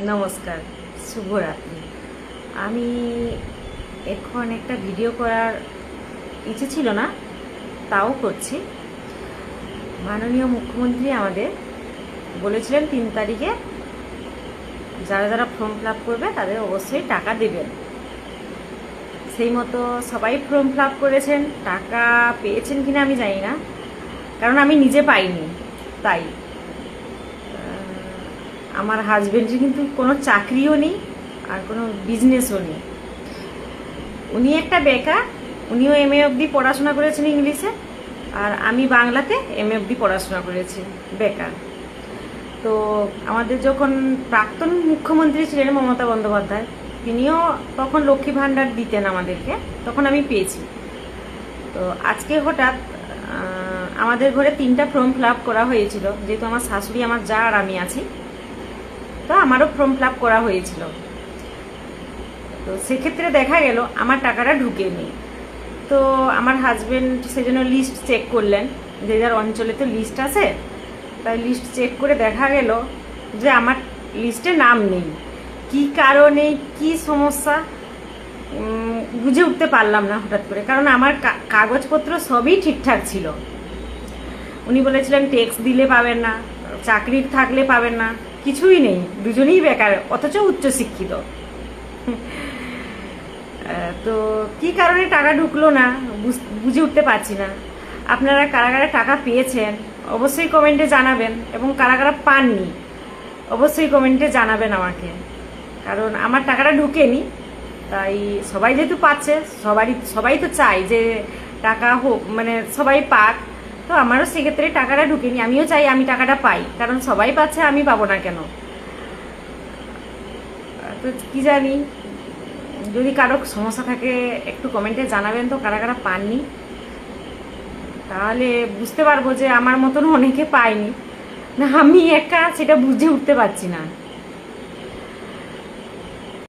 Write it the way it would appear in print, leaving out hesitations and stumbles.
নমস্কার, শুভরাত্রি। আমি এখন একটা ভিডিও করার ইচ্ছে ছিল না, তাও করছি। মাননীয় মুখ্যমন্ত্রী আমাদের বলেছিলেন 3 তারিখে যারা যারা ফর্ম ফিল আপ করবে তাদের অবশ্যই টাকা দেবেন। সেই মতো সবাই ফর্ম ফিল আপ করেছেন। টাকা পেয়েছেন কিনা আমি জানি না, কারণ আমি নিজে পাইনি। তাই আমার হাজবেন্ডের কিন্তু কোনো চাকরিও নেই আর কোনো বিজনেসও নেই। উনি একটা বেকার, উনিও MA অবধি পড়াশোনা করেছেন ইংলিশে, আর আমি বাংলাতে MA অবধি পড়াশোনা করেছি, বেকার। তো আমাদের যখন প্রাক্তন মুখ্যমন্ত্রী ছিলেন মমতা বন্দ্যোপাধ্যায়, তিনিও তখন লক্ষ্মী ভাণ্ডার দিতেন আমাদেরকে, তখন আমি পেয়েছি। তো আজকে হঠাৎ আমাদের ঘরে 3টা ফর্ম ফিল আপ করা হয়েছিল, যেহেতু আমার শাশুড়ি, আমার যা আর আমি আছি, তো আমারও ফর্ম ফিল আপ করা হয়েছিল। তো সেক্ষেত্রে দেখা গেল আমার টাকাটা ঢুকেনি। তো আমার হাজবেন্ড সেজন্য লিস্ট চেক করলেন, যে যার অঞ্চলে তো লিস্ট আছে, তাই লিস্ট চেক করে দেখা গেল যে আমার লিস্টে নাম নেই। কি কারণে, কি সমস্যা বুঝে উঠতে পারলাম না হঠাৎ করে, কারণ আমার কাগজপত্র সবই ঠিকঠাক ছিল। উনি বলেছিলেন ট্যাক্স দিলে পাবেন না, চাকরি থাকলে পাবেন না, কিছুই নেই, দুজনেই বেকার, অথচ উচ্চশিক্ষিত। তো কি কারণে টাকা ঢুকলো না বুঝে উঠতে পারছি না। আপনারা কারা কারা টাকা পেয়েছেন অবশ্যই কমেন্টে জানাবেন, এবং কারা কারা পাননি অবশ্যই কমেন্টে জানাবেন আমাকে, কারণ আমার টাকাটা ঢুকেনি। তাই সবাই যেহেতু পাচ্ছে, সবাই তো চাই যে টাকা হোক, মানে সবাই পাক। তো আমারও সেক্ষেত্রে টাকাটা ঢুকেনি, আমিও চাই আমি টাকাটা পাই, কারণ সবাই পাচ্ছে, আমি পাবো না কেন? তো কি জানি, যদি কারো সমস্যা থাকে একটু কমেন্টে জানাবেন তো, কারা কারা পাননি, তাহলে বুঝতে পারবো যে আমার মতন অনেকে পায়নি না, আমি একা সেটা বুঝে উঠতে পারছি না।